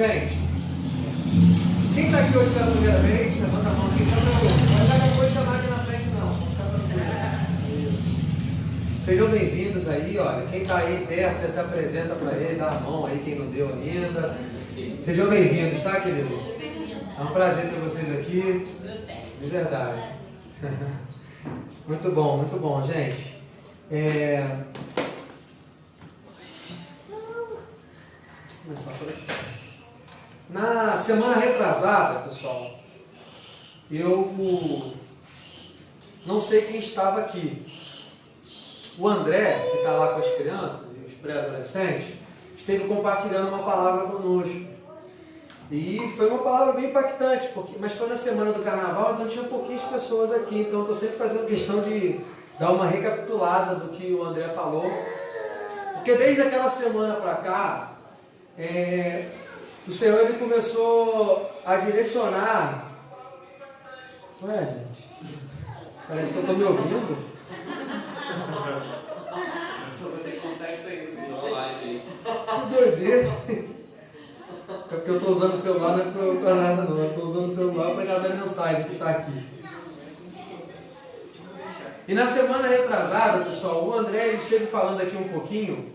gente? Quem está aqui hoje pela primeira vez, levanta a mão assim, só para hoje. Mas já não vou chamar aqui na frente não, vamos ficar tranquilo. Sejam bem-vindos aí, olha, quem está aí perto já se apresenta para ele, dá a mão aí, quem não deu ainda. Sejam bem-vindos, tá, querido? É um prazer ter vocês aqui, de verdade. Muito bom, gente. Vou começar por aqui. Na semana retrasada, pessoal, eu não sei quem estava aqui. O André, que está lá com as crianças e os pré-adolescentes, esteve compartilhando uma palavra conosco. E foi uma palavra bem impactante, mas foi na semana do carnaval, então tinha pouquinhas pessoas aqui. Então eu estou sempre fazendo questão de dar uma recapitulada do que o André falou. Porque desde aquela semana para cá, o Senhor ele começou a direcionar. Ué, gente, parece que eu estou me ouvindo. Vou ter que contar isso aí na live. Que doideira. É porque eu estou usando o celular, não é para nada não. Eu estou usando o celular para cada mensagem que está aqui. E na semana retrasada, pessoal, o André ele esteve falando aqui um pouquinho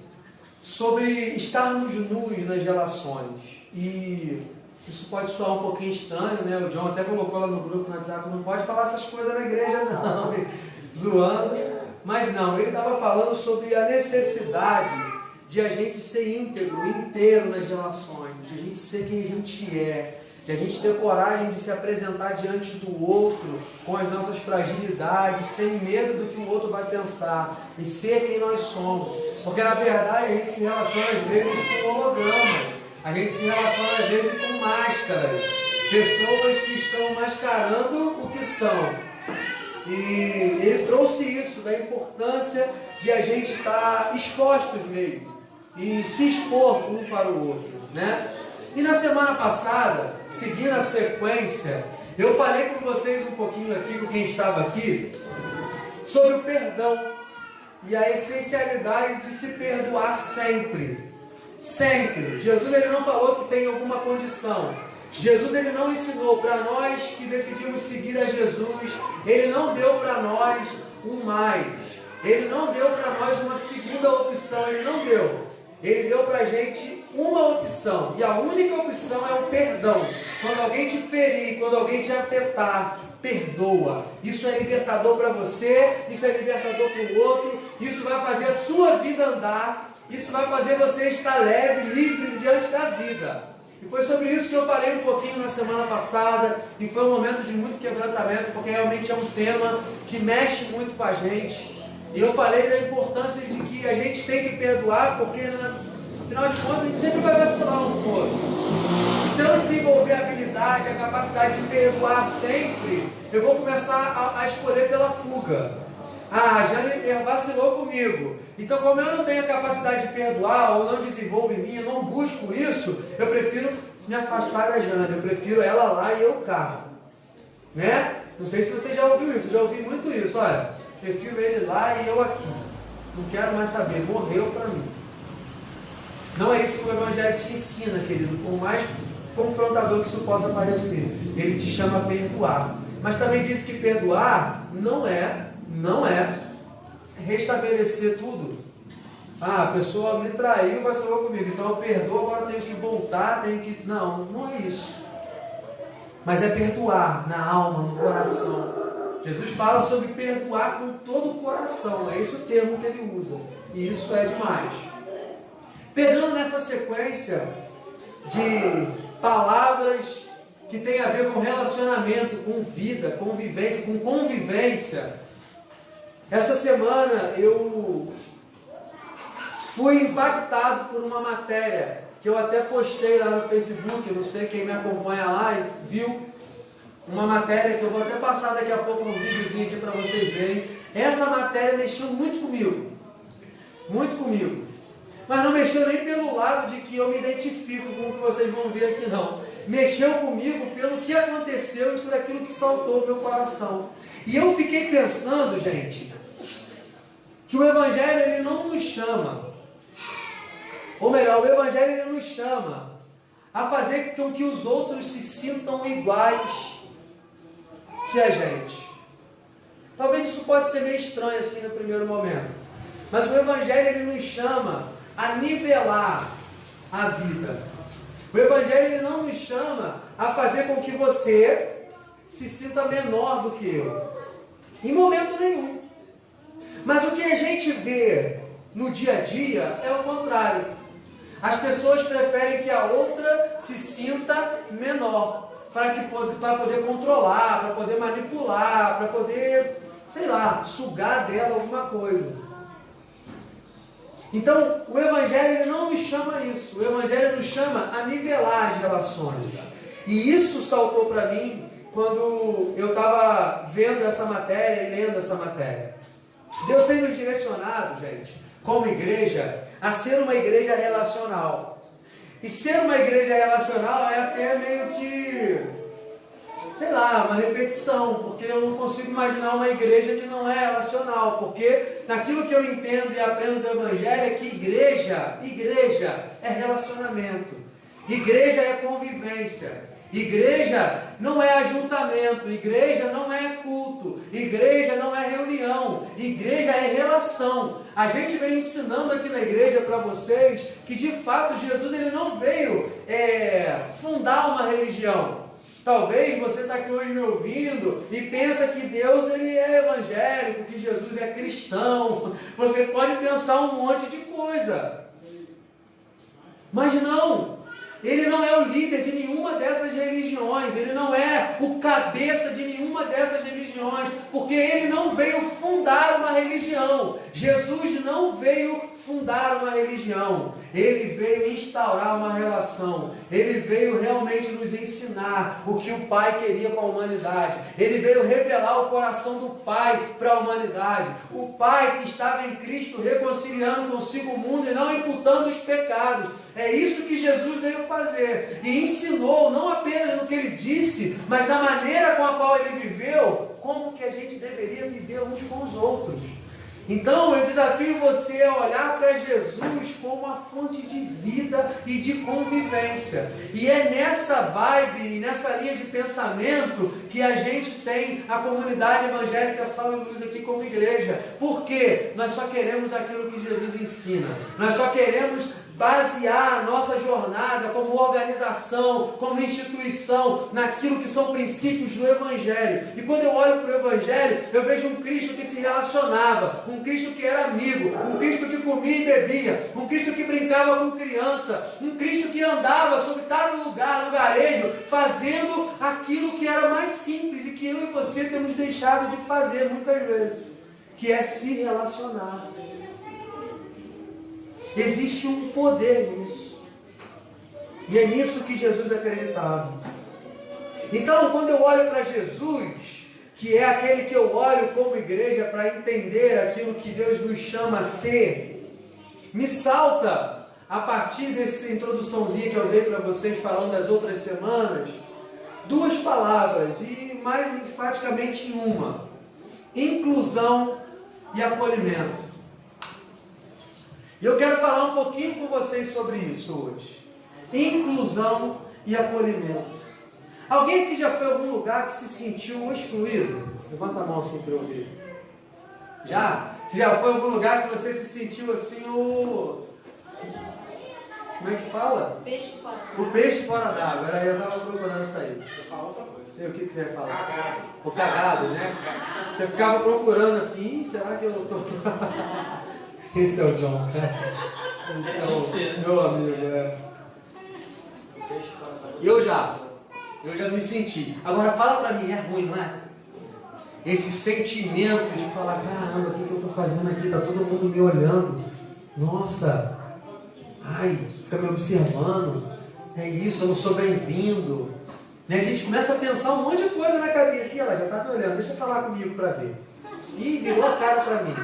sobre estarmos nus nas relações. E isso pode soar um pouquinho estranho, né? O John até colocou lá no grupo, no WhatsApp, não pode falar essas coisas na igreja não, zoando. Mas não, ele estava falando sobre a necessidade de a gente ser íntegro, inteiro nas relações, de a gente ser quem a gente é, de a gente ter coragem de se apresentar diante do outro com as nossas fragilidades, sem medo do que o outro vai pensar, e ser quem nós somos. Porque na verdade a gente se relaciona às vezes com hologramas, a gente se relaciona às vezes com máscaras, pessoas que estão mascarando o que são. E ele trouxe isso, da importância de a gente estar expostos mesmo, e se expor um para o outro, né? E na semana passada, seguindo a sequência, eu falei com vocês um pouquinho aqui, com quem estava aqui, sobre o perdão e a essencialidade de se perdoar sempre. Sempre. Jesus ele não falou que tem alguma condição. Jesus ele não ensinou para nós que decidimos seguir a Jesus, ele não deu para nós um mais, ele não deu para nós uma segunda opção, ele não deu. Ele deu para a gente uma opção, e a única opção é o perdão. Quando alguém te ferir, quando alguém te afetar, perdoa. Isso é libertador para você, isso é libertador para o outro, isso vai fazer a sua vida andar, isso vai fazer você estar leve, livre diante da vida. E foi sobre isso que eu falei um pouquinho na semana passada, e foi um momento de muito quebrantamento, porque realmente é um tema que mexe muito com a gente. E eu falei da importância de que a gente tem que perdoar, porque afinal de contas a gente sempre vai vacilar um pouco. E se eu não desenvolver a habilidade, a capacidade de perdoar sempre, eu vou começar a escolher pela fuga. Ah, já vacilou comigo. Então, como eu não tenho a capacidade de perdoar, ou não desenvolvo em mim, eu não busco isso, eu prefiro me afastar da Jana, eu prefiro ela lá e eu cá. Né? Não sei se você já ouviu isso, eu já ouvi muito isso. Olha, prefiro ele lá e eu aqui. Não quero mais saber, morreu para mim. Não é isso que o Evangelho te ensina, querido, por mais confrontador que isso possa parecer. Ele te chama a perdoar. Mas também diz que perdoar não é restabelecer tudo. Ah, a pessoa me traiu, vacilou comigo, então eu perdoo, agora eu tenho que voltar, Não, não é isso. Mas é perdoar na alma, no coração. Jesus fala sobre perdoar com todo o coração, é esse o termo que ele usa. E isso é demais. Pegando nessa sequência de palavras que tem a ver com relacionamento, com vida, convivência, com convivência. Essa semana eu fui impactado por uma matéria que eu até postei lá no Facebook, não sei quem me acompanha lá e viu uma matéria que eu vou até passar daqui a pouco um videozinho aqui para vocês verem. Essa matéria mexeu muito comigo, mas não mexeu nem pelo lado de que eu me identifico com o que vocês vão ver aqui não. Mexeu comigo pelo que aconteceu e por aquilo que saltou no meu coração. E eu fiquei pensando, gente, que o Evangelho ele não nos chama, ou melhor, o Evangelho ele nos chama a fazer com que os outros se sintam iguais que a gente. Talvez isso pode ser meio estranho assim no primeiro momento, mas o Evangelho ele nos chama a nivelar a vida. O Evangelho ele não nos chama a fazer com que você se sinta menor do que eu, em momento nenhum. Mas o que a gente vê no dia a dia é o contrário. As pessoas preferem que a outra se sinta menor, para poder controlar, para poder manipular, para poder, sei lá, sugar dela alguma coisa. Então, o Evangelho ele não nos chama a isso. O Evangelho nos chama a nivelar as relações. E isso saltou para mim quando eu estava vendo essa matéria e lendo essa matéria. Deus tem nos direcionado, gente, como igreja, a ser uma igreja relacional. E ser uma igreja relacional é até meio que, sei lá, uma repetição, porque eu não consigo imaginar uma igreja que não é relacional, porque naquilo que eu entendo e aprendo do Evangelho é que igreja é relacionamento, igreja é convivência, igreja não é ajuntamento, igreja não é culto, igreja não é reunião, igreja é relação. A gente vem ensinando aqui na igreja para vocês que de fato Jesus ele não veio fundar uma religião. Talvez você está aqui hoje me ouvindo e pensa que Deus ele é evangélico, que Jesus é cristão. Você pode pensar um monte de coisa. Mas não, ele não é o líder de nenhuma dessas religiões, ele não é o cabeça de nenhuma dessas religiões, porque ele não veio fundar uma religião. Jesus não veio fundar uma religião, ele veio instaurar uma relação, ele veio realmente nos ensinar o que o Pai queria com a humanidade, ele veio revelar o coração do Pai para a humanidade, o Pai que estava em Cristo reconciliando consigo o mundo e não imputando os pecados. É isso que Jesus veio fazer e ensinou, não apenas no que ele disse, mas na maneira com a qual ele viveu, como que a gente deveria viver uns com os outros. Então eu desafio você a olhar para Jesus como uma fonte de vida e de convivência. E é nessa vibe, nessa linha de pensamento que a gente tem a comunidade evangélica Sal e Luz aqui como igreja. Porque nós só queremos aquilo que Jesus ensina. Nós só queremos basear a nossa jornada como organização, como instituição, naquilo que são princípios do Evangelho. E quando eu olho para o Evangelho, eu vejo um Cristo que se relacionava, um Cristo que era amigo, um Cristo que comia e bebia, um Cristo que brincava com criança, um Cristo que andava sobre cada lugar, lugarejo, fazendo aquilo que era mais simples e que eu e você temos deixado de fazer muitas vezes, que é se relacionar. Existe um poder nisso. E é nisso que Jesus acreditava. Então, quando eu olho para Jesus, que é aquele que eu olho como igreja para entender aquilo que Deus nos chama a ser, me salta, a partir dessa introduçãozinha que eu dei para vocês falando das outras semanas, duas palavras, e mais enfaticamente uma: inclusão e acolhimento. E eu quero falar um pouquinho com vocês sobre isso hoje. Inclusão e acolhimento. Alguém aqui já foi a algum lugar que se sentiu excluído? Levanta a mão assim para eu ouvir. Já? Você já foi a algum lugar que você se sentiu assim o... Como é que fala? Peixe fora. O peixe fora d'água. Era eu estava procurando isso aí. O que você vai falar? Cagado. O cagado, né? Você ficava procurando assim, será que eu estou... Esse é o John, esse é o meu amigo, Eu já me senti. Agora fala pra mim, é ruim, não é? Esse sentimento de falar, caramba, o que eu estou fazendo aqui? Tá todo mundo me olhando. Nossa, ai, fica me observando. É isso, eu não sou bem-vindo. E a gente começa a pensar um monte de coisa na cabeça. E ela já está me olhando, deixa eu falar comigo para ver. Ih, virou a cara para mim.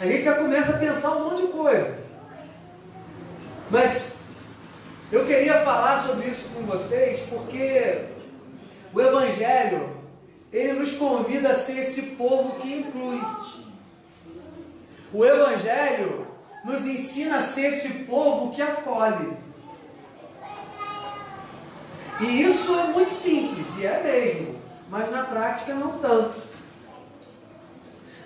A gente já começa a pensar um monte de coisa. Mas eu queria falar sobre isso com vocês porque o Evangelho, ele nos convida a ser esse povo que inclui. O Evangelho nos ensina a ser esse povo que acolhe. E isso é muito simples, e é mesmo, mas na prática não tanto.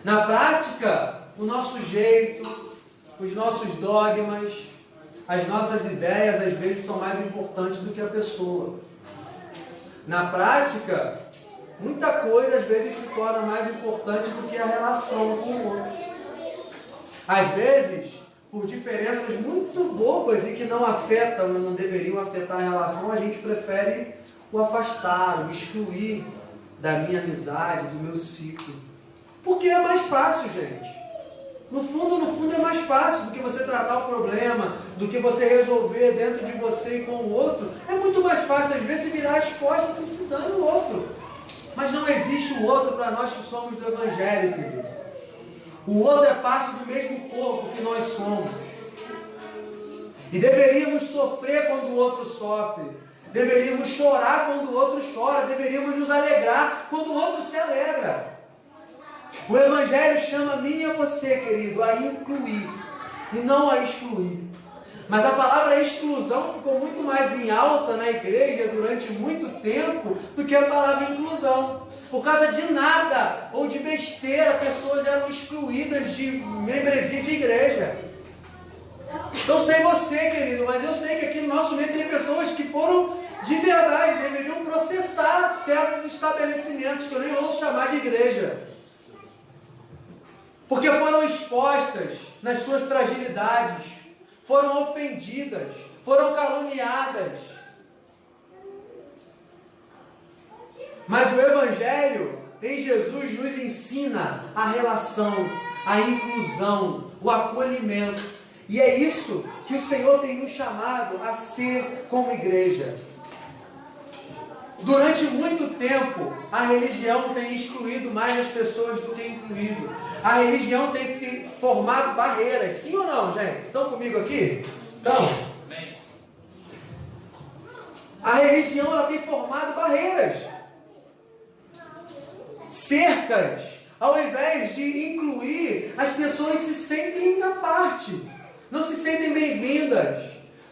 Na prática, o nosso jeito, os nossos dogmas, as nossas ideias, às vezes, são mais importantes do que a pessoa. Na prática, muita coisa, às vezes, se torna mais importante do que a relação com o outro. Às vezes, por diferenças muito bobas e que não afetam, não deveriam afetar a relação, a gente prefere o afastar, o excluir da minha amizade, do meu ciclo. Porque é mais fácil, gente. No fundo é mais fácil do que você tratar o problema, do que você resolver dentro de você e com o outro. É muito mais fácil, às vezes, virar as costas e se dane o outro. Mas não existe o outro para nós que somos do Evangelho, querido. O outro é parte do mesmo corpo que nós somos. E deveríamos sofrer quando o outro sofre. Deveríamos chorar quando o outro chora. Deveríamos nos alegrar quando o outro se alegra. O Evangelho chama a mim e a você, querido, a incluir e não a excluir. Mas a palavra exclusão ficou muito mais em alta na igreja durante muito tempo do que a palavra inclusão. Por causa de nada ou de besteira, pessoas eram excluídas de membresia de igreja. Não sei você, querido, mas eu sei que aqui no nosso meio tem pessoas que foram de verdade, deveriam processar certos estabelecimentos que eu nem ouço chamar de igreja. Porque foram expostas nas suas fragilidades, foram ofendidas, foram caluniadas. Mas o Evangelho em Jesus nos ensina a relação, a inclusão, o acolhimento. E é isso que o Senhor tem nos chamado a ser como igreja. Durante muito tempo, a religião tem excluído mais as pessoas do que incluído. A religião tem formado barreiras. Sim ou não, gente? Estão comigo aqui? Então, a religião ela tem formado barreiras. Cercas. Ao invés de incluir, as pessoas se sentem à parte. Não se sentem bem-vindas.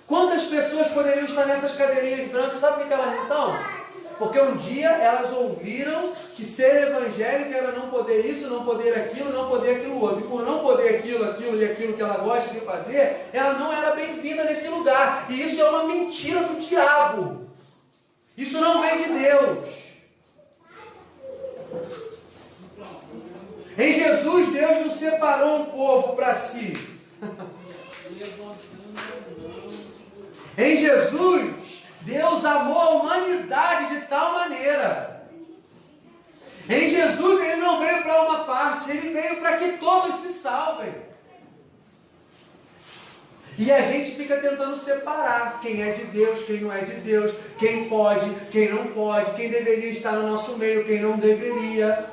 Quantas pessoas poderiam estar nessas cadeirinhas brancas? Sabe o que elas não estão? Porque um dia elas ouviram que ser evangélica era não poder isso, não poder aquilo, não poder aquilo outro. E por não poder aquilo e aquilo que ela gosta de fazer, ela não era bem-vinda nesse lugar. E isso é uma mentira do diabo. Isso não vem de Deus. Em Jesus, Deus nos separou um povo para si. Em Jesus, Deus amou a humanidade de tal maneira. Em Jesus Ele não veio para uma parte, Ele veio para que todos se salvem. E a gente fica tentando separar quem é de Deus, quem não é de Deus, quem pode, quem não pode, quem deveria estar no nosso meio, quem não deveria.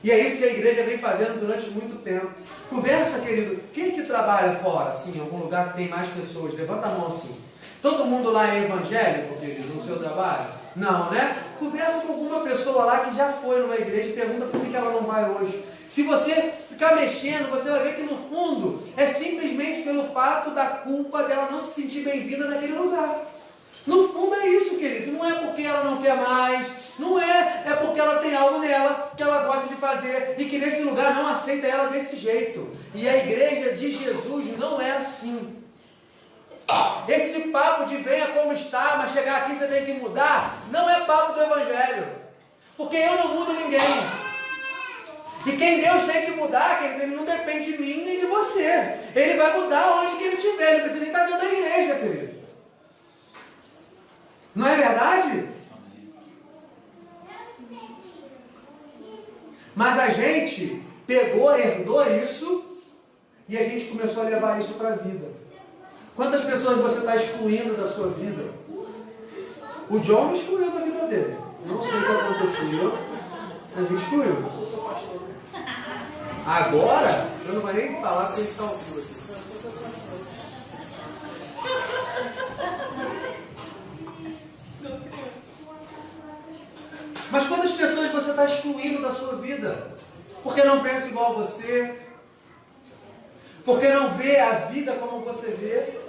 E é isso que a igreja vem fazendo durante muito tempo. Conversa, querido. Quem que trabalha fora, assim, em algum lugar que tem mais pessoas? Levanta a mão assim. Todo mundo lá é evangélico, querido, no seu trabalho? Não, né? Conversa com alguma pessoa lá que já foi numa igreja e pergunta por que ela não vai hoje. Se você ficar mexendo, você vai ver que no fundo é simplesmente pelo fato da culpa dela não se sentir bem-vinda naquele lugar. No fundo é isso, querido. Não é porque ela não quer mais, não é porque ela tem algo nela que ela gosta de fazer e que nesse lugar não aceita ela desse jeito. E a igreja de Jesus não é assim. Esse papo de venha como está, mas chegar aqui você tem que mudar, não é papo do Evangelho. Porque eu não mudo ninguém. E quem Deus tem que mudar, querido, ele não depende de mim nem de você. Ele vai mudar onde que ele estiver, ele não precisa nem estar dentro da igreja, querido. Não é verdade? Mas a gente pegou, herdou isso e a gente começou a levar isso para a vida. Quantas pessoas você está excluindo da sua vida? O John me excluiu da vida dele. Não sei o que aconteceu, mas me excluiu. Agora, eu não vou nem falar porque ele está ouvindo aqui. Mas quantas pessoas você está excluindo da sua vida? Porque não pensa igual a você? Porque não vê a vida como você vê?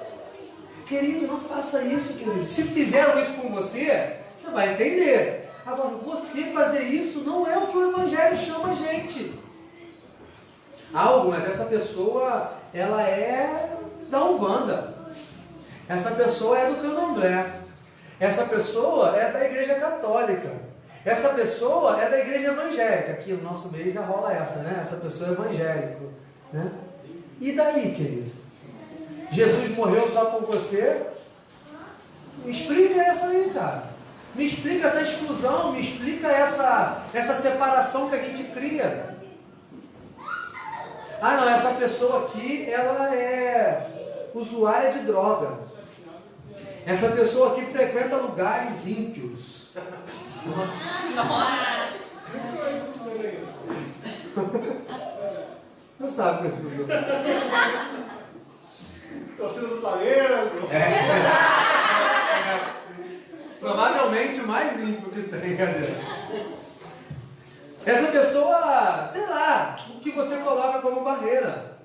Querido, não faça isso, querido. Se fizeram isso com você, você vai entender. Agora, você fazer isso não é o que o Evangelho chama a gente. Mas essa pessoa, ela é da Umbanda. Essa pessoa é do Candomblé. Essa pessoa é da Igreja Católica. Essa pessoa é da Igreja Evangélica. Aqui no nosso meio já rola essa, né? Essa pessoa é evangélica, né? E daí, querido? Jesus morreu só por você? Me explica essa aí, cara. Me explica essa exclusão, me explica essa separação que a gente cria. Não, essa pessoa aqui, ela é usuária de droga. Essa pessoa aqui frequenta lugares ímpios. Nossa! Não sabe, meu Deus. Torcida do Flamengo. Provavelmente o mais ímpio que tem, cadê? Essa pessoa, sei lá, o que você coloca como barreira.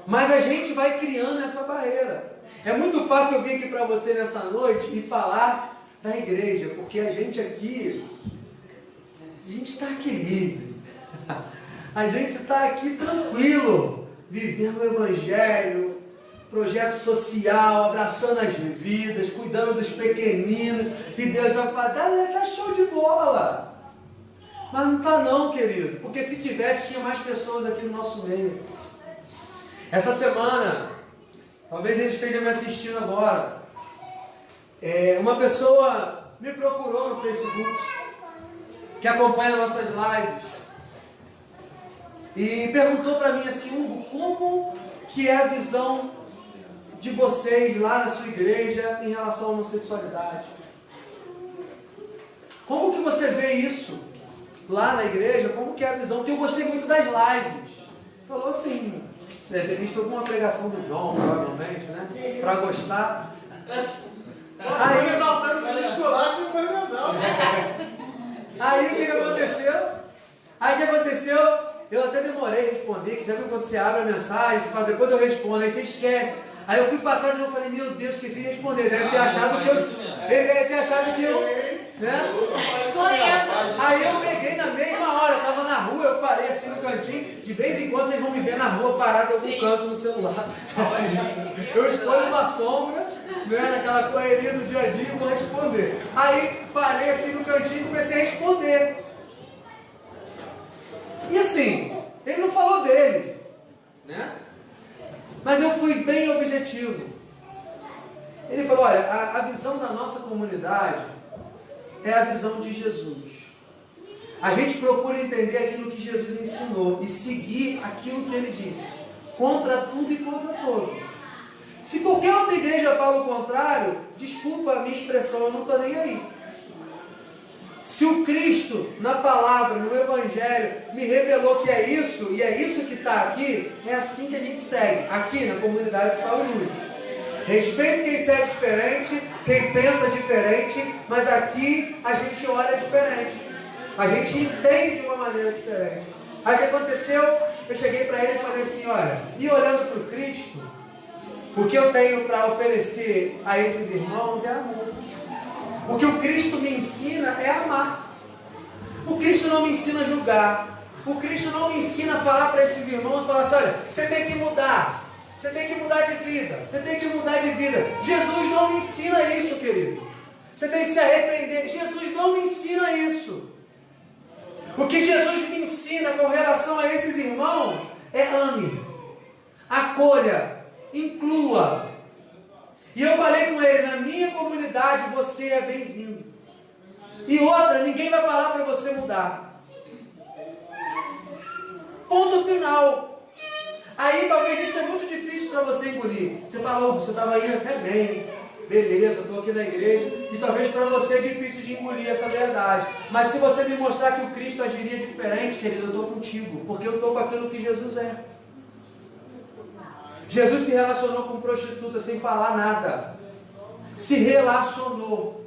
Mas a gente vai criando essa barreira. É muito fácil eu vir aqui para você nessa noite e falar da igreja, porque a gente aqui, a gente está aqui livre. A gente está aqui tranquilo, vivendo o Evangelho, projeto social, abraçando as vidas, cuidando dos pequeninos, e Deus vai falar, tá show de bola. Mas não está não, querido, porque se tivesse, tinha mais pessoas aqui no nosso meio. Essa semana, talvez ele esteja me assistindo agora, uma pessoa me procurou no Facebook, que acompanha nossas lives, e perguntou para mim assim, Hugo, como que é a visão de vocês lá na sua igreja em relação à homossexualidade? Como que você vê isso lá na igreja? Como que é a visão? Porque eu gostei muito das lives. Falou assim, você deve ter visto alguma pregação do John, provavelmente, né? Para gostar. Aí exaltando esse esculacho e o exalto. Aí o que aconteceu? Eu até demorei a responder, que já viu quando você abre a mensagem, você fala, depois eu respondo, aí você esquece. Aí eu fui passar e eu falei, meu Deus, esqueci de responder. Deve ter achado que eu. Ele deve ter achado que eu. Né? Aí eu peguei na mesma hora, eu estava na rua, eu parei assim no cantinho. De vez em quando vocês vão me ver na rua parado em algum canto no celular. Assim, eu escolho uma sombra, né, naquela correria do dia a dia e vou responder. Aí parei assim no cantinho e comecei a responder. E assim, ele não falou dele, né? Mas eu fui bem objetivo. Ele falou, olha, a visão da nossa comunidade é a visão de Jesus. A gente procura entender aquilo que Jesus ensinou e seguir aquilo que ele disse, contra tudo e contra todos. Se qualquer outra igreja fala o contrário, desculpa a minha expressão, eu não estou nem aí. Se o Cristo, na palavra, no Evangelho, me revelou que é isso, e é isso que está aqui, é assim que a gente segue, aqui na comunidade de Sal e Luz. Respeito quem segue diferente, quem pensa diferente, mas aqui a gente olha diferente. A gente entende de uma maneira diferente. Aí o que aconteceu? Eu cheguei para ele e falei assim, olha, e olhando para o Cristo, o que eu tenho para oferecer a esses irmãos é amor. O que o Cristo me ensina é amar. O Cristo não me ensina a julgar. O Cristo não me ensina a falar para esses irmãos, falar assim, olha, você tem que mudar. Você tem que mudar de vida. Você tem que mudar de vida. Jesus não me ensina isso, querido. Você tem que se arrepender. Jesus não me ensina isso. O que Jesus me ensina com relação a esses irmãos é ame, acolha, inclua. E eu falei com ele, na minha comunidade você é bem-vindo. E outra, ninguém vai falar para você mudar. Ponto final. Aí talvez isso é muito difícil para você engolir. Você fala, você estava indo até bem, beleza, estou aqui na igreja. E talvez para você é difícil de engolir essa verdade. Mas se você me mostrar que o Cristo agiria diferente, querido, eu estou contigo. Porque eu estou com aquilo que Jesus é. Jesus se relacionou com prostituta sem falar nada. Se relacionou.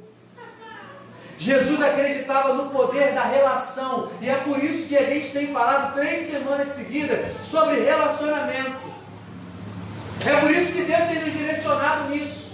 Jesus acreditava no poder da relação. E é por isso que a gente tem falado 3 semanas seguidas sobre relacionamento. É por isso que Deus tem nos direcionado nisso.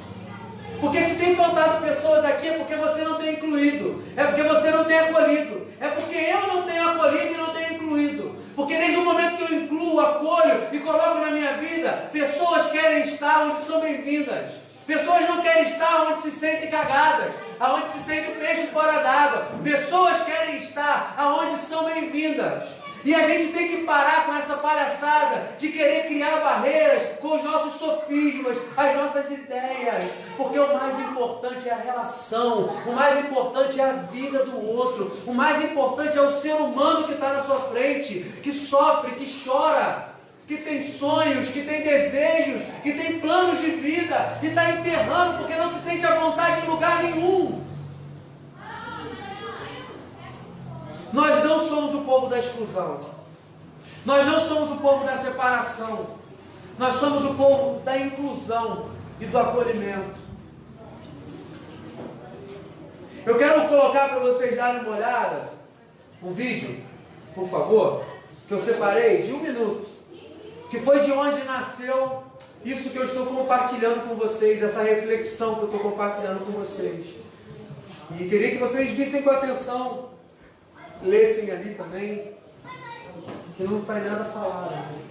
Porque se tem faltado pessoas aqui é porque você não tem incluído. É porque você não tem acolhido. É porque eu não tenho acolhido e não tenho incluído. Porque desde o momento que eu incluo, acolho e coloco na minha vida, pessoas querem estar onde são bem-vindas. Pessoas não querem estar onde se sentem cagadas, aonde se sente o peixe fora d'água. Pessoas querem estar aonde são bem-vindas. E a gente tem que parar com essa palhaçada de querer criar barreiras com os nossos sofismas, as nossas ideias. Porque o mais importante é a relação, o mais importante é a vida do outro, o mais importante é o ser humano que está na sua frente, que sofre, que chora, que tem sonhos, que tem desejos, que tem planos de vida e está enterrando porque não se sente à vontade em lugar nenhum. Nós não somos o povo da exclusão. Nós não somos o povo da separação. Nós somos o povo da inclusão e do acolhimento. Eu quero colocar para vocês darem uma olhada, um vídeo, por favor, que eu separei de 1 minuto, que foi de onde nasceu isso que eu estou compartilhando com vocês, essa reflexão que eu estou compartilhando com vocês. E queria que vocês vissem com atenção, lessem ali também, que não está nada falado.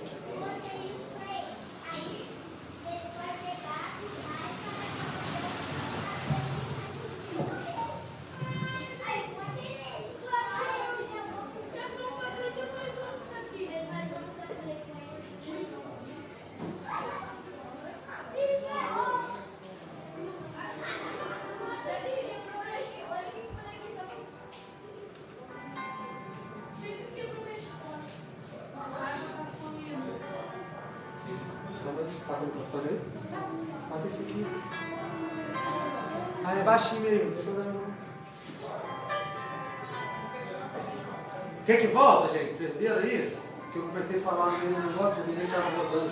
Bota o microfone aí. Bota esse aqui. Ah, é baixinho mesmo, não tem problema não. Quer que volta, gente? Perderam aí? Que eu comecei a falar no meio do negócio e ninguém estava rodando.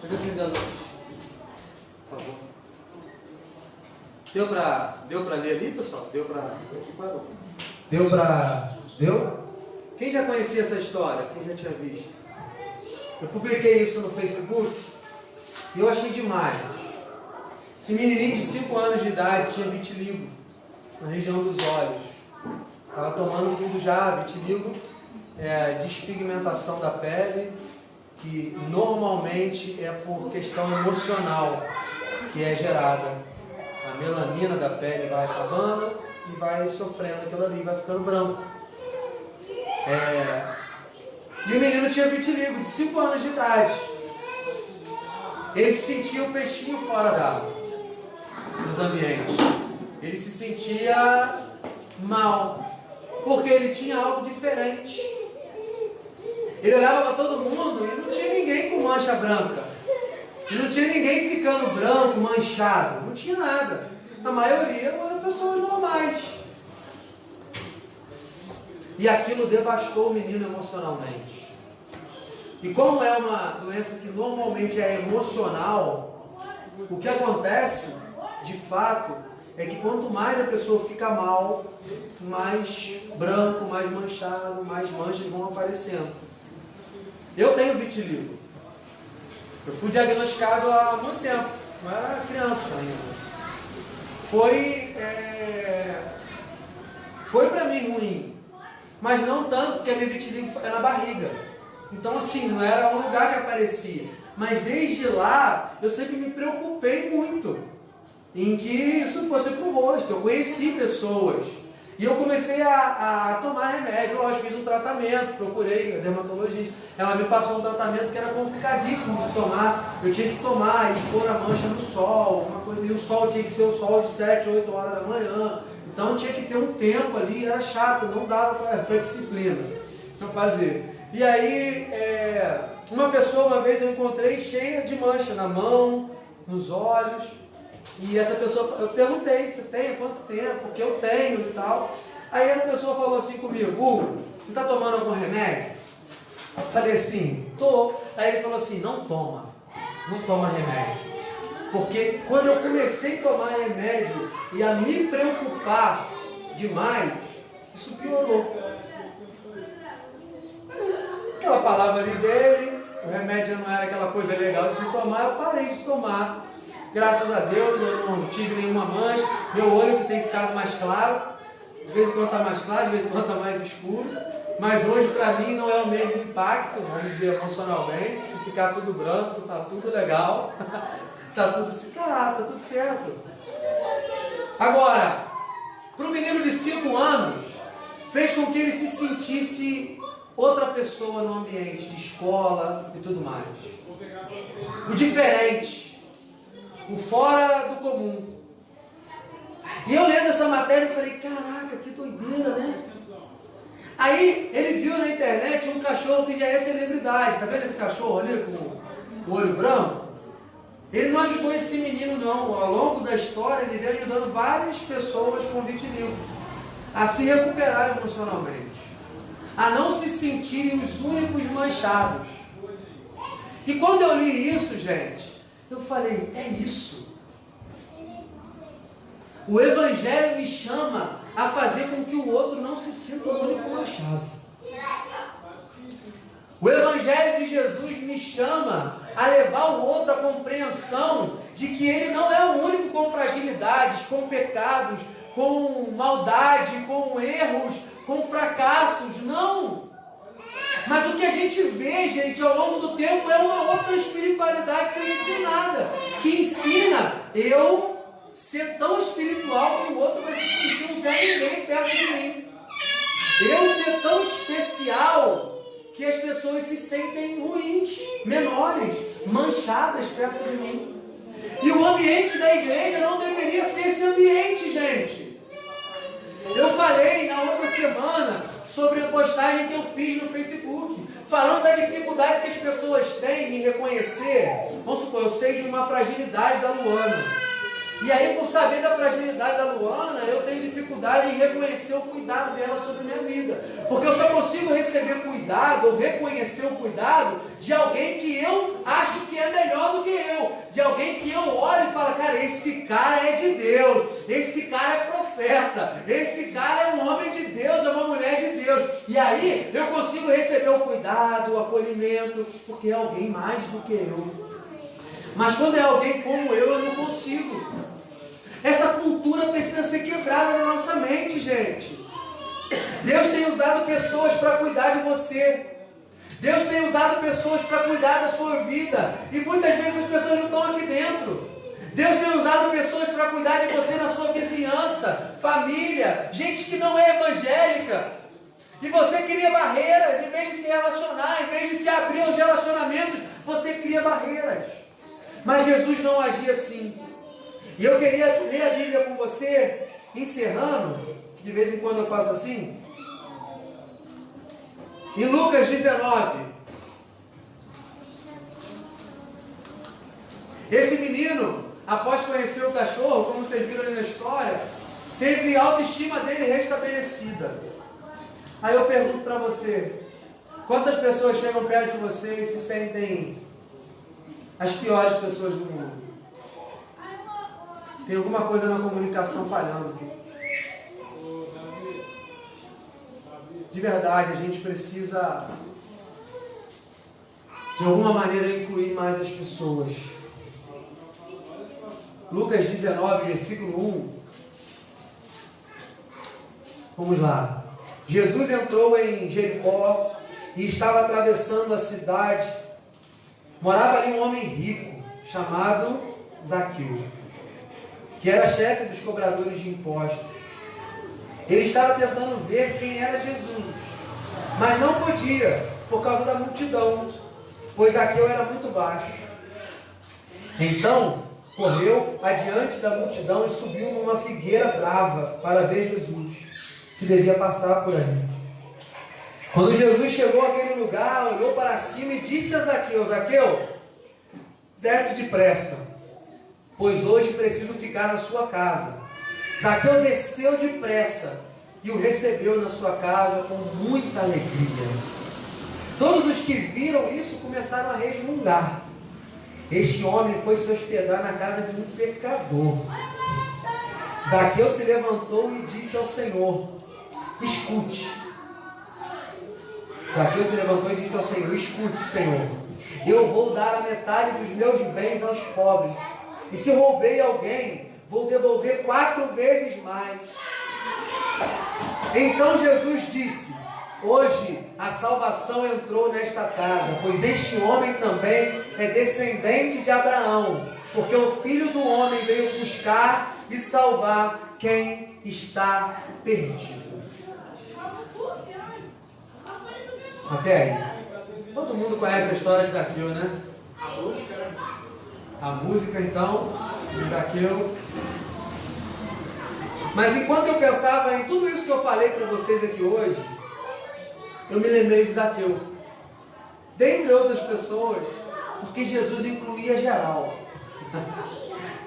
Pode acender a luz, por favor. Deu pra ler ali, pessoal? Deu? Quem já conhecia essa história? Quem já tinha visto? Eu publiquei isso no Facebook e eu achei demais. Esse menininho de 5 anos de idade tinha vitiligo na região dos olhos. Estava tomando tudo já, vitiligo, despigmentação da pele, que normalmente é por questão emocional que é gerada. A melanina da pele vai acabando e vai sofrendo aquilo ali, vai ficando branco. E o menino tinha vitiligo, de 5 anos de idade. Ele se sentia um peixinho fora d'água, nos ambientes. Ele se sentia mal, porque ele tinha algo diferente. Ele olhava para todo mundo e não tinha ninguém com mancha branca. E não tinha ninguém ficando branco, manchado. Não tinha nada. A maioria eram pessoas normais. E aquilo devastou o menino emocionalmente. E como é uma doença que normalmente é emocional, o que acontece, de fato, é que quanto mais a pessoa fica mal, mais branco, mais manchado, mais manchas vão aparecendo. Eu tenho vitiligo. Eu fui diagnosticado há muito tempo. Eu era criança ainda. Foi para mim ruim. Mas não tanto, porque a minha vitiligo é na barriga. Então assim, não era um lugar que aparecia. Mas desde lá, eu sempre me preocupei muito em que isso fosse para o rosto. Eu conheci pessoas. E eu comecei a tomar remédio. Eu fiz um tratamento tratamento, procurei a dermatologista. Ela me passou um tratamento que era complicadíssimo de tomar. Eu tinha que tomar, expor a mancha no sol, uma coisa, e o sol tinha que ser o sol de 7, 8 horas da manhã. Então tinha que ter um tempo ali, era chato, não dava para disciplina para fazer. E aí, uma pessoa, uma vez eu encontrei cheia de mancha na mão, nos olhos. E essa pessoa, eu perguntei, você tem há quanto tempo? Porque eu tenho e tal. Aí a pessoa falou assim comigo, Hugo, você está tomando algum remédio? Eu falei assim, tô. Aí ele falou assim, não toma remédio. Porque quando eu comecei a tomar remédio e a me preocupar demais, isso piorou. Aquela palavra ali dele, o remédio não era aquela coisa legal de se tomar, eu parei de tomar. Graças a Deus eu não tive nenhuma mancha, meu olho que tem ficado mais claro, de vez em quando está mais claro, de vez em quando está mais escuro, mas hoje para mim não é o mesmo impacto, vamos dizer emocionalmente, se ficar tudo branco, está tudo legal, está tudo certo. Agora, para o menino de 5 anos, fez com que ele se sentisse outra pessoa no ambiente de escola e tudo mais. O diferente. O fora do comum. E eu lendo essa matéria, eu falei, caraca, que doideira, né? Aí, ele viu na internet um cachorro que já é celebridade. Tá vendo esse cachorro ali com o olho branco? Ele não ajudou esse menino, não. Ao longo da história, ele veio ajudando várias pessoas com vitiligo a se recuperar emocionalmente, a não se sentirem os únicos manchados. E quando eu li isso, gente, eu falei, é isso. O Evangelho me chama a fazer com que o outro não se sinta o único manchado. O Evangelho de Jesus me chama a levar o outro à compreensão de que ele não é o único com fragilidades, com pecados, com maldade, com erros, com fracassos. Não! Mas o que a gente vê, gente, ao longo do tempo é uma outra espiritualidade sendo ensinada, que ensina eu ser tão espiritual que o outro vai se sentir um Zé Ninguém perto de mim. Eu ser tão especial que as pessoas se sentem ruins, menores, manchadas perto de mim. E o ambiente da igreja não deveria ser esse ambiente, gente. Eu falei na outra semana sobre a postagem que eu fiz no Facebook, falando da dificuldade que as pessoas têm em reconhecer. Vamos supor, eu sei de uma fragilidade da Luana. E aí, por saber da fragilidade da Luana, eu tenho dificuldade em reconhecer o cuidado dela sobre a minha vida. Porque eu só consigo receber cuidado, ou reconhecer o cuidado, de alguém que eu acho que é melhor do que eu. De alguém que eu olho e falo, cara, esse cara é de Deus, esse cara é profeta, esse cara é um homem de Deus, é uma mulher de Deus. E aí, eu consigo receber o cuidado, o acolhimento, porque é alguém mais do que eu. Mas quando é alguém como eu não consigo. Essa cultura precisa ser quebrada na nossa mente, gente. Deus tem usado pessoas para cuidar de você. Deus tem usado pessoas para cuidar da sua vida. E muitas vezes as pessoas não estão aqui dentro. Deus tem usado pessoas para cuidar de você na sua vizinhança, família, gente que não é evangélica. E você cria barreiras, em vez de se relacionar, em vez de se abrir aos relacionamentos, você cria barreiras. Mas Jesus não agia assim. E eu queria ler a Bíblia com você, encerrando, de vez em quando eu faço assim, em Lucas 19. Esse menino, após conhecer o cachorro, como vocês viram ali na história, teve a autoestima dele restabelecida. Aí eu pergunto para você, quantas pessoas chegam perto de você e se sentem as piores pessoas do mundo? Tem alguma coisa na comunicação falhando. De verdade, a gente precisa, de alguma maneira, incluir mais as pessoas. Lucas 19, versículo 1. Vamos lá. Jesus entrou em Jericó e estava atravessando a cidade. Morava ali um homem rico, chamado Zaqueu, que era chefe dos cobradores de impostos. Ele estava tentando ver quem era Jesus, mas não podia, por causa da multidão, pois Zaqueu era muito baixo. Então, correu adiante da multidão e subiu numa figueira brava para ver Jesus, que devia passar por ali. Quando Jesus chegou àquele lugar, olhou para cima e disse a Zaqueu: Zaqueu, desce depressa, pois hoje preciso ficar na sua casa. Zaqueu desceu depressa e o recebeu na sua casa com muita alegria. Todos os que viram isso começaram a resmungar. Este homem foi se hospedar na casa de um pecador. Zaqueu se levantou e disse ao Senhor: escute. Zaqueu se levantou e disse ao Senhor: escute, Senhor, eu vou dar a metade dos meus bens aos pobres, e se roubei alguém, vou devolver 4 vezes mais. Então Jesus disse: hoje a salvação entrou nesta casa, pois este homem também é descendente de Abraão, porque o Filho do Homem veio buscar e salvar quem está perdido. Até aí. Todo mundo conhece a história de Zaqueu, né? A música, então, de Zaqueu. Mas enquanto eu pensava em tudo isso que eu falei para vocês aqui hoje, eu me lembrei de Zaqueu. Dentre outras pessoas, porque Jesus incluía geral.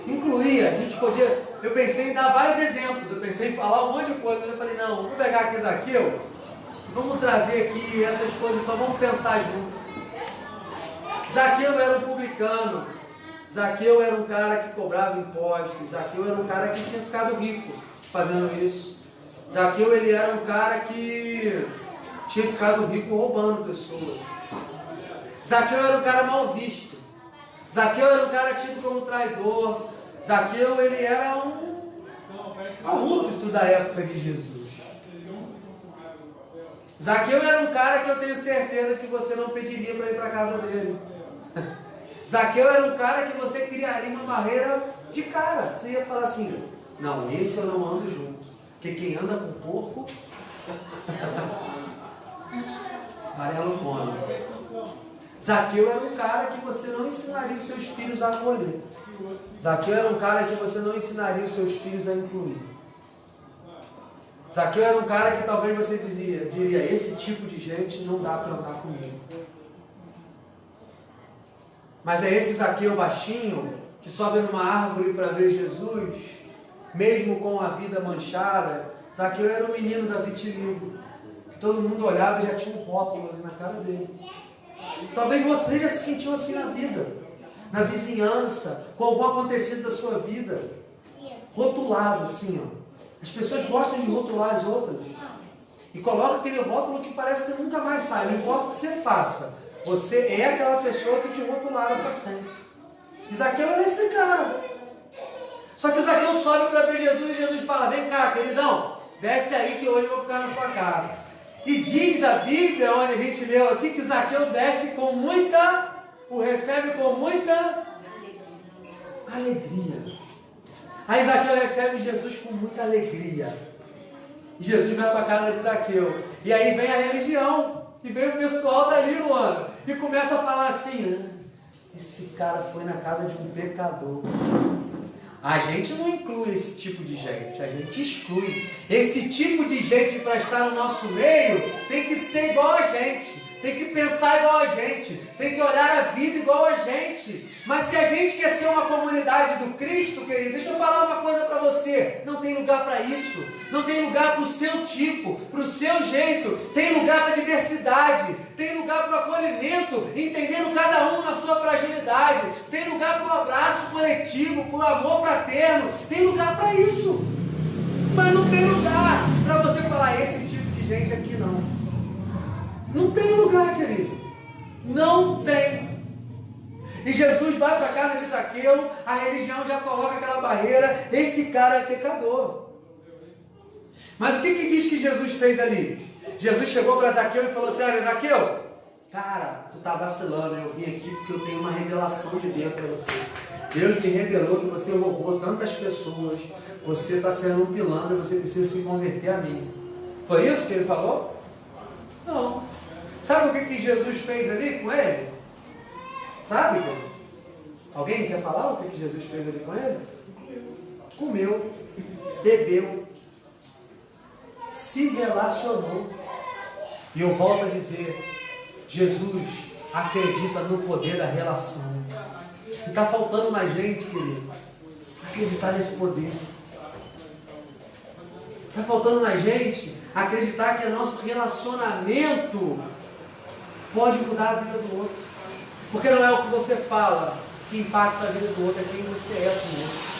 Incluía, a gente podia... Eu pensei em dar vários exemplos, eu pensei em falar um monte de coisa, mas eu falei, não, vamos pegar aqui Zaqueu, vamos trazer aqui essas coisas, só vamos pensar juntos. Zaqueu era um publicano, Zaqueu era um cara que cobrava impostos, Zaqueu era um cara que tinha ficado rico fazendo isso. Zaqueu, ele era um cara que tinha ficado rico roubando pessoas. Zaqueu era um cara mal visto. Zaqueu era um cara tido como traidor. Zaqueu, ele era um corrupto da época de Jesus. Zaqueu era um cara que eu tenho certeza que você não pediria para ir para a casa dele. Zaqueu era um cara que você criaria uma barreira de cara. Você ia falar assim, não, esse eu não ando junto. Porque quem anda com porco, amarelo come. Zaqueu era um cara que você não ensinaria os seus filhos a acolher. Zaqueu era um cara que você não ensinaria os seus filhos a incluir. Zaqueu era um cara que talvez você diria, esse tipo de gente não dá para andar comigo. Mas é esse Zaqueu baixinho, que sobe numa árvore para ver Jesus, mesmo com a vida manchada. Zaqueu era o menino da vitiligo, que todo mundo olhava e já tinha um rótulo ali na cara dele. Talvez você já se sentiu assim na vida, na vizinhança, com algum acontecido da sua vida, rotulado assim, ó. As pessoas gostam de rotular as outras e colocam aquele rótulo que parece que nunca mais sai. Não importa o que você faça, você é aquela pessoa que te rotularam para sempre. E Zaqueu era esse cara. Só que Zaqueu sobe para ver Jesus e Jesus fala, vem cá, queridão, desce aí que hoje eu vou ficar na sua casa. E diz a Bíblia, onde a gente leu aqui, que Zaqueu desce com muita, o recebe com muita alegria. Aí Zaqueu recebe Jesus com muita alegria. E Jesus vai para a casa de Zaqueu. E aí vem a religião. E vem o pessoal dali, Luana. E começa a falar assim, esse cara foi na casa de um pecador. A gente não inclui esse tipo de gente, a gente exclui. Esse tipo de gente para estar no nosso meio tem que ser igual a gente, tem que pensar igual a gente, tem que olhar a vida igual a gente. Mas se a gente quer ser uma comunidade do Cristo, querido, deixa eu falar uma coisa para você, não tem lugar para isso, não tem lugar para o seu tipo, para o seu jeito, tem lugar para diversidade, tem lugar para o acolhimento, entendendo cada um na sua fragilidade, tem lugar para o abraço coletivo, para o amor fraterno, tem lugar para isso. Mas não tem lugar para você falar, esse tipo de gente aqui não. Não tem lugar, querido. Não tem. E Jesus vai para a casa de Zaqueu, a religião já coloca aquela barreira, esse cara é pecador. Mas o que diz que Jesus fez ali? Jesus chegou para Zaqueu e falou assim, olha Zaqueu, cara, tu tá vacilando, eu vim aqui porque eu tenho uma revelação de Deus para você. Deus me revelou que você roubou tantas pessoas, você está sendo um pilantra, você precisa se converter a mim. Foi isso que ele falou? Não. que Jesus fez ali com ele? Sabe? Alguém quer falar o que Jesus fez ali com ele? Comeu, bebeu, se relacionou. E eu volto a dizer, Jesus acredita no poder da relação. E está faltando mais gente, querido, acreditar nesse poder. Está faltando mais gente acreditar que o nosso relacionamento pode mudar a vida do outro. Porque não é o que você fala que impacta a vida do outro, é quem você é com o outro.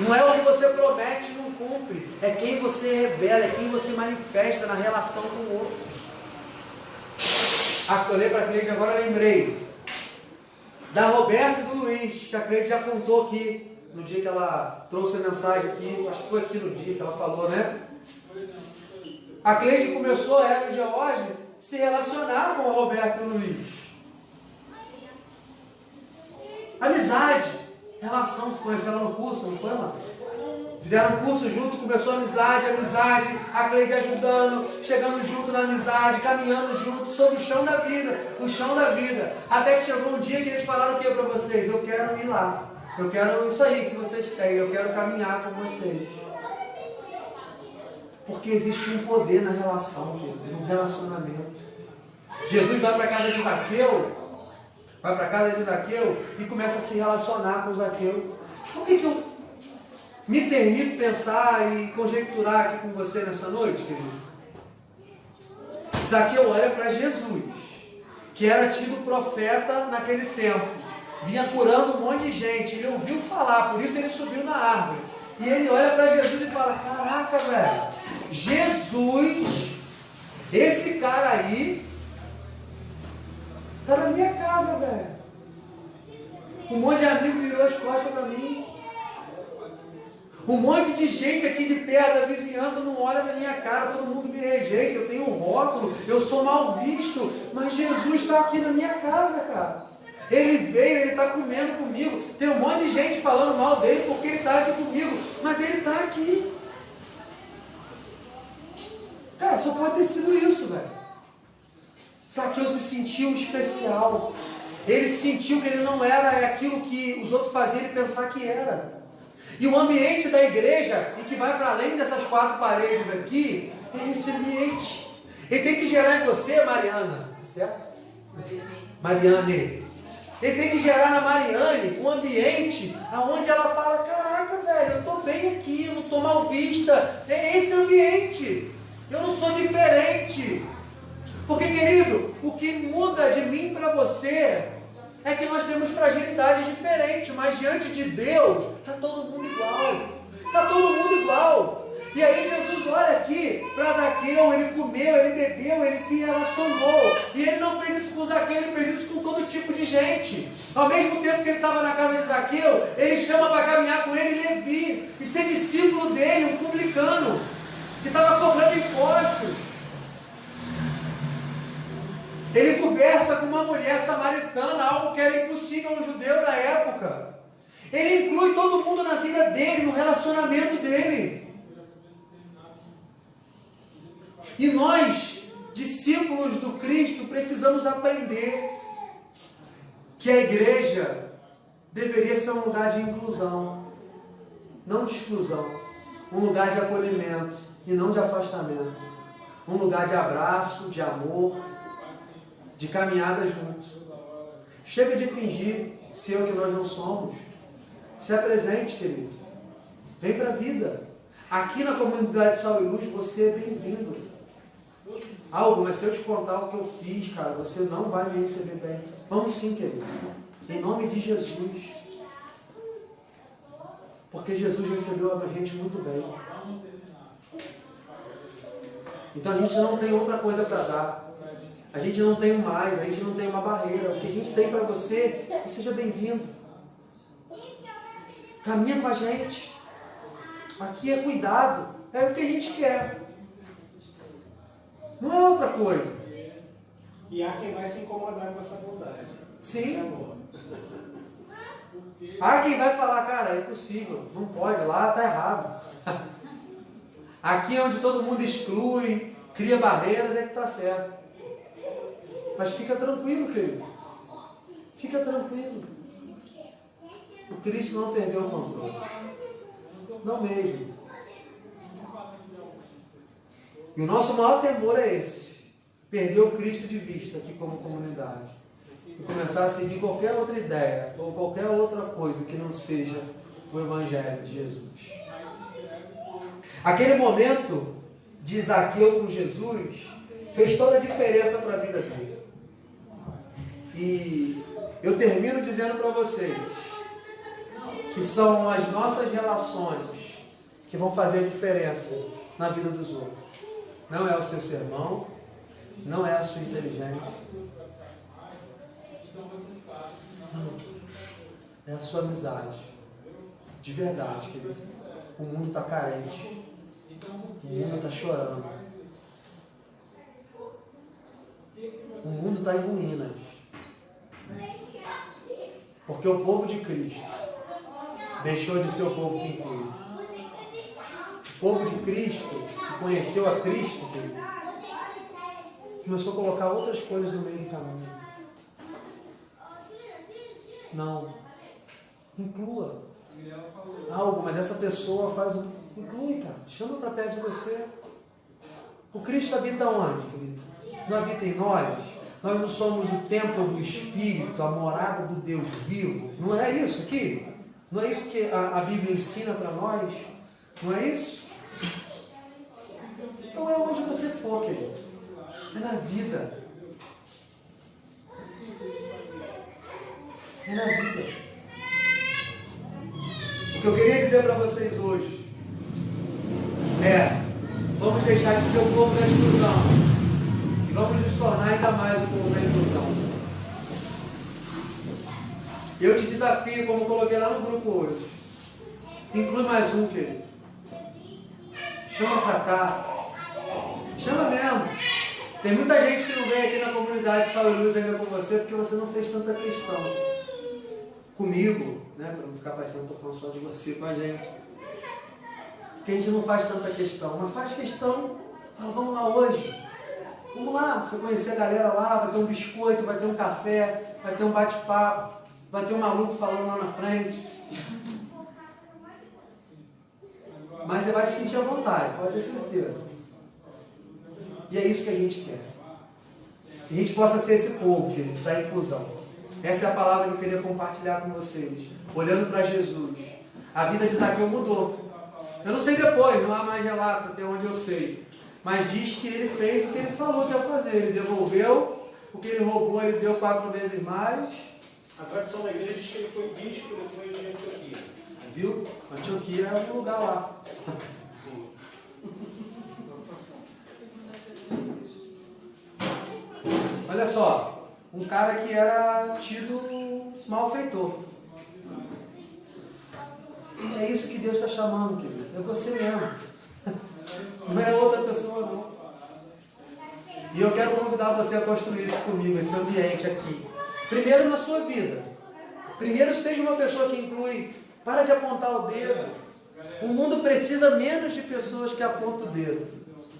Não é o que você promete e não cumpre, é quem você revela, é quem você manifesta na relação com o outro. Eu olhei para a Cleide agora, lembrei da Roberta e do Luiz, que a Cleide já contou aqui, no dia que ela trouxe a mensagem aqui, acho que foi aqui no dia que ela falou, né? A Cleide começou, ela e o George, se relacionar com o Roberto e o Luiz. Amizade, relação, se conheceram no curso, não foi, mano? Fizeram curso junto, começou a amizade, a Cleide ajudando, chegando junto na amizade, caminhando junto, sobre o chão da vida, até que chegou um dia que eles falaram o que para vocês? Eu quero ir lá, eu quero isso aí que vocês têm, eu quero caminhar com vocês. Porque existe um poder na relação, no relacionamento. Jesus vai para a casa de Zaqueu, e começa a se relacionar com Zaqueu. Por que eu me permito pensar e conjecturar aqui com você nessa noite, querido? Zaqueu olha para Jesus, que era tido profeta naquele tempo, vinha curando um monte de gente, ele ouviu falar, por isso ele subiu na árvore. E ele olha para Jesus e fala, caraca, velho, Jesus, esse cara aí, está na minha casa, velho. Um monte de amigo virou as costas para mim. Um monte de gente aqui de perto, da vizinhança, não olha na minha cara, todo mundo me rejeita, eu tenho um rótulo, eu sou mal visto, mas Jesus está aqui na minha casa, cara. Ele veio, ele está comendo comigo. Tem um monte de gente falando mal dele porque ele está aqui comigo, mas ele está aqui. Cara, só pode ter sido isso, velho. Zaqueu se sentiu especial. Ele sentiu que ele não era aquilo que os outros faziam ele pensar que era. E o ambiente da igreja, e que vai para além dessas 4 paredes aqui, é esse ambiente. Ele tem que gerar em você, Mariana, certo? Mariane. Ele tem que gerar na Mariane um ambiente onde ela fala, caraca, velho, eu estou bem aqui, eu não estou mal vista. É esse ambiente. Eu não sou diferente. Porque, querido, o que muda de mim para você é que nós temos fragilidades diferentes, mas diante de Deus está todo mundo igual. Está todo mundo igual. E aí Jesus olha aqui para Zaqueu, ele comeu, ele bebeu, ele se relacionou. E ele não fez isso com Zaqueu, ele fez isso com todo tipo de gente. Ao mesmo tempo que ele estava na casa de Zaqueu, ele chama para caminhar com ele Levi, e ser discípulo dele, um publicano, que estava cobrando impostos. Ele conversa com uma mulher samaritana, algo que era impossível a um judeu da época. Ele inclui todo mundo na vida dele, no relacionamento dele. E nós, discípulos do Cristo, precisamos aprender que a igreja deveria ser um lugar de inclusão, não de exclusão. Um lugar de acolhimento e não de afastamento. Um lugar de abraço, de amor, de caminhada juntos. Chega de fingir ser o que nós não somos. Se apresente, querido. Vem para a vida. Aqui na comunidade Sal e Luz, você é bem-vindo. Mas se eu te contar o que eu fiz, cara, você não vai me receber bem. Vamos sim, querido. Em nome de Jesus. Porque Jesus recebeu a gente muito bem. Então a gente não tem outra coisa para dar. A gente não tem mais, a gente não tem uma barreira. O que a gente tem para você é seja bem-vindo. Caminha com a gente. Aqui é cuidado. É o que a gente quer. Não é outra coisa. E há quem vai se incomodar com essa bondade. Sim. Há quem vai falar, cara, é impossível. Não pode, lá está errado. Aqui é onde todo mundo exclui, cria barreiras, é que está certo. Mas fica tranquilo, querido. Fica tranquilo. O Cristo não perdeu o controle. Não mesmo. E o nosso maior temor é esse. Perder o Cristo de vista aqui como comunidade. E começar a seguir qualquer outra ideia ou qualquer outra coisa que não seja o Evangelho de Jesus. Aquele momento de Zaqueu com Jesus fez toda a diferença para a vida dele. E eu termino dizendo para vocês que são as nossas relações que vão fazer a diferença na vida dos outros. Não é o seu sermão, não é a sua inteligência. Não. É a sua amizade. De verdade, querido. O mundo está carente. O mundo está chorando. O mundo está em ruínas. Porque o povo de Cristo deixou de ser o povo que inclui. O povo de Cristo, que conheceu a Cristo, querido, começou a colocar outras coisas no meio do caminho. Não. Inclua algo, mas essa pessoa faz um... Inclui, cara. Chama para perto de você. O Cristo habita onde, querido? Não habita em nós? Nós não somos o templo do Espírito, a morada do Deus vivo? Não é isso aqui? Não é isso que a Bíblia ensina para nós? Não é isso? Então é onde você for, querido. É na vida. É na vida. O que eu queria dizer para vocês hoje vamos deixar de ser o povo da exclusão e vamos nos tornar ainda mais o povo da inclusão. Eu te desafio, como coloquei lá no grupo hoje, inclui mais um, querido. Chama para cá. Chama mesmo. Tem muita gente que não vem aqui na comunidade Sal e Luz ainda com você porque você não fez tanta questão comigo, né? Para não ficar parecendo que eu estou falando só de você com a gente. Porque a gente não faz tanta questão, mas faz questão. Fala, vamos lá hoje. Vamos lá, você conhecer a galera lá, vai ter um biscoito, vai ter um café, vai ter um bate-papo, vai ter um maluco falando lá na frente. Mas você vai se sentir à vontade, pode ter certeza. E é isso que a gente quer. Que a gente possa ser esse povo, querido, da inclusão. Essa é a palavra que eu queria compartilhar com vocês. Olhando para Jesus. A vida de Zaqueu mudou. Eu não sei depois, não há mais relatos até onde eu sei. Mas diz que ele fez o que ele falou que ia fazer. Ele devolveu o que ele roubou, ele deu 4 vezes mais. A tradição da igreja diz que ele foi bispo depois de Antioquia. Viu? Antioquia é um lugar lá. Olha só, um cara que era tido malfeitor. É isso que Deus está chamando, querido. É você mesmo. Não é outra pessoa, não. E eu quero convidar você a construir isso comigo, esse ambiente aqui. Primeiro na sua vida. Primeiro seja uma pessoa que inclui. Para de apontar o dedo. O mundo precisa menos de pessoas que apontam o dedo,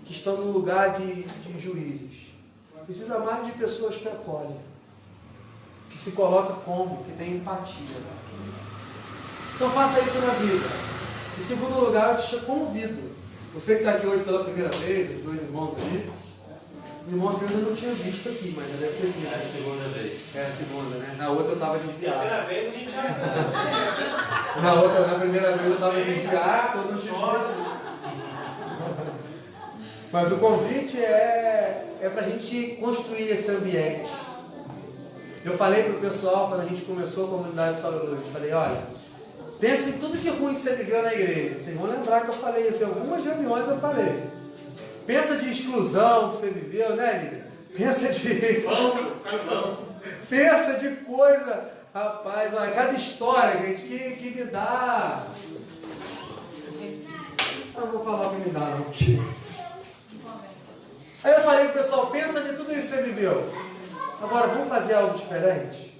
que estão no lugar de juízes. Precisa mais de pessoas que acolhem, que se colocam como, que têm empatia. Então faça isso na vida. Em segundo lugar, eu te convido. Você que está aqui hoje pela primeira vez, os 2 irmãos ali. O irmão que eu ainda não tinha visto aqui, mas já deve ter visto. É a segunda vez. É a segunda, né? Na outra eu estava desviado. Terceira vez a gente já... Na primeira vez eu estava desviado, eu não te vi. Mas o convite é para a gente construir esse ambiente. Eu falei para o pessoal, quando a gente começou a comunidade de Sal e Luz, eu falei, olha, pensa em tudo que ruim que você viveu na igreja. Vocês vão lembrar que eu falei isso, em algumas reuniões eu falei. Pensa de exclusão que você viveu, né, Lívia? Pensa de... Pensa de coisa, rapaz, olha, cada história, gente, que me dá... Eu não vou falar o que me dá, não, porque... Aí eu falei pro pessoal, pensa de tudo isso que você viveu. Agora, vamos fazer algo diferente?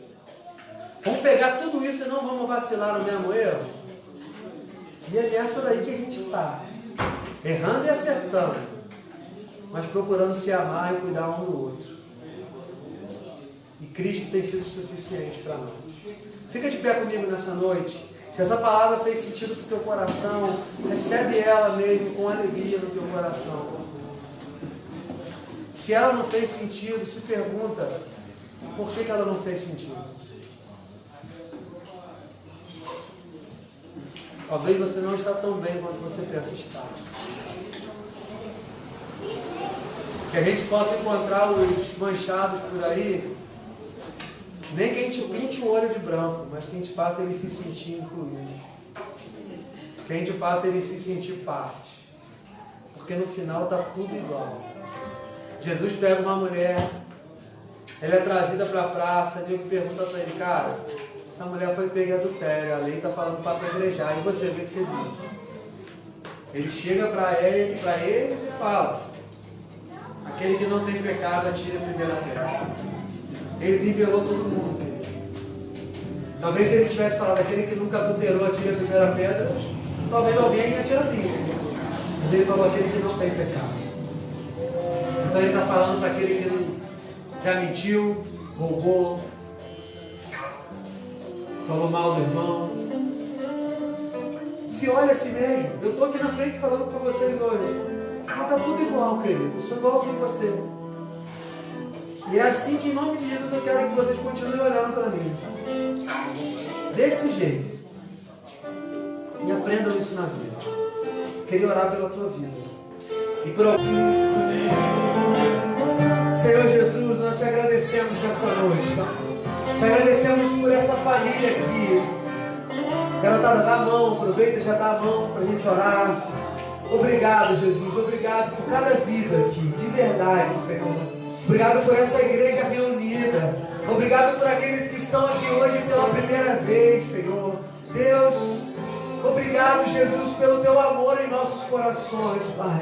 Vamos pegar tudo isso e não vamos vacilar no mesmo erro? E é nessa daí que a gente está. Errando e acertando. Mas procurando se amar e cuidar um do outro. Cristo tem sido suficiente para nós. Fica de pé comigo nessa noite. Se essa palavra fez sentido para o teu coração, recebe ela mesmo com alegria no teu coração. Se ela não fez sentido, se pergunta, por que ela não fez sentido? Talvez você não está tão bem quanto você pensa estar. Que a gente possa encontrar os manchados por aí, nem que a gente pinte o olho de branco, mas que a gente faça ele se sentir incluído. Que a gente faça ele se sentir parte. Porque no final está tudo igual. Jesus pega uma mulher, ela é trazida para a praça, e Deus pergunta para ele, cara, essa mulher foi pega em adultério, a lei está falando para apedrejar, e você vê o que você diz. Ele chega para eles e fala, aquele que não tem pecado atira a primeira pedra. Ele nivelou todo mundo, querido. Talvez se ele tivesse falado, aquele que nunca adulterou atira a primeira pedra, talvez alguém atiraria. Mas ele falou, aquele que não tem pecado. Então ele está falando para aquele que já mentiu, roubou, falou mal do irmão. Se olha a si mesmo. Eu estou aqui na frente falando para vocês hoje. Mas está tudo igual, querido. Eu sou igualzinho a você. E é assim que, em nome de Jesus, eu quero que vocês continuem olhando para mim. Desse jeito. E aprendam isso na vida. Queria orar pela tua vida. E por alguém. Senhor Jesus, nós te agradecemos nessa noite, tá? Te agradecemos por essa família aqui. Garotada, dá a mão, aproveita e já dá a mão para a gente orar. Obrigado, Jesus, obrigado por cada vida aqui, de verdade, Senhor. Obrigado por essa igreja reunida. Obrigado por aqueles que estão aqui hoje pela primeira vez, Senhor. Deus, obrigado, Jesus, pelo teu amor em nossos corações, Pai.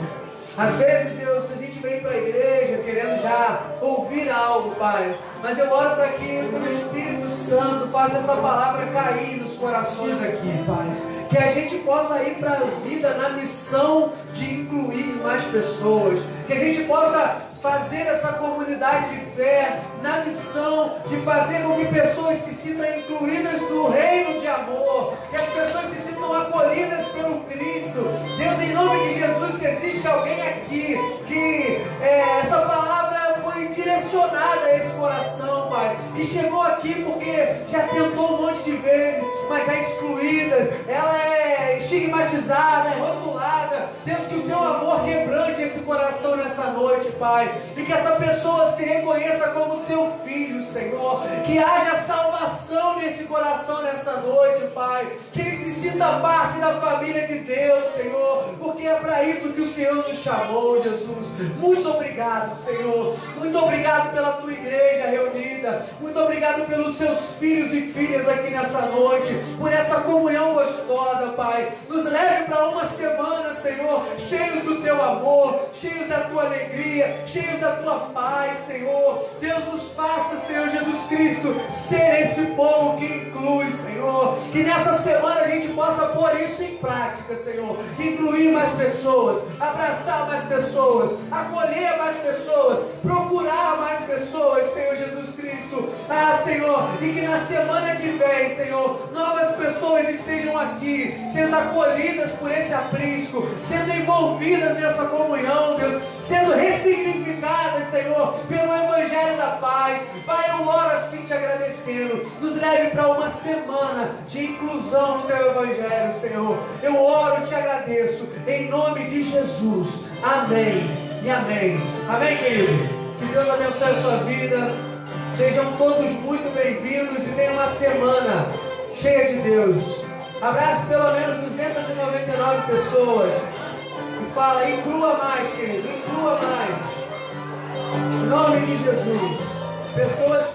Às vezes, Deus, a gente vem para a igreja querendo já ouvir algo, Pai. Mas eu oro para que o Espírito Santo faça essa palavra cair nos corações aqui, Pai. Que a gente possa ir para a vida na missão de incluir mais pessoas. Que a gente possa fazer essa comunidade de fé na missão de fazer com que pessoas se sintam incluídas no reino de amor. Que as pessoas se sintam acolhidas pelo Cristo. Deus, em nome de Jesus, se existe alguém aqui que essa palavra foi direcionada a esse coração, Pai, e chegou aqui porque já tentou um monte de vezes, mas é excluída, ela é estigmatizada, é rotulada. Deus, que o teu amor quebrante esse coração nessa noite, Pai, e que essa pessoa se reconheça como seu filho, Senhor, que haja salvação nesse coração nessa noite, Pai, que ele se sinta parte da família de Deus, Senhor, porque é para isso que o Senhor nos chamou, Jesus. Muito obrigado, Senhor, muito obrigado pela tua igreja reunida, muito obrigado pelos seus filhos e filhas aqui nessa noite, por essa comunhão gostosa, Pai. Nos leve para uma semana, Senhor, cheios do teu amor, cheios da tua alegria, cheios da tua paz, Senhor. Deus, nos faça, Senhor Jesus Cristo, ser esse povo que inclui, Senhor. Que nessa semana a gente possa pôr isso em prática, Senhor. Incluir mais pessoas, abraçar mais pessoas, acolher mais pessoas, procurar mais pessoas, Senhor Jesus Cristo. Senhor, e que na semana que vem, Senhor, novas pessoas estejam aqui, sendo acolhidas por esse aprisco, sendo envolvidas nessa comunhão, Deus, sendo ressignificadas, Senhor, pelo Evangelho da paz. Pai, eu oro assim te agradecendo. Nos leve para uma semana de inclusão no teu Evangelho, Senhor. Eu oro e te agradeço, em nome de Jesus. Amém e amém. Amém, querido? Que Deus abençoe a sua vida. Sejam todos muito bem-vindos e tenham uma semana cheia de Deus. Abrace pelo menos 299 pessoas. E fala, inclua mais, querido, inclua mais. Em nome de Jesus. Pessoas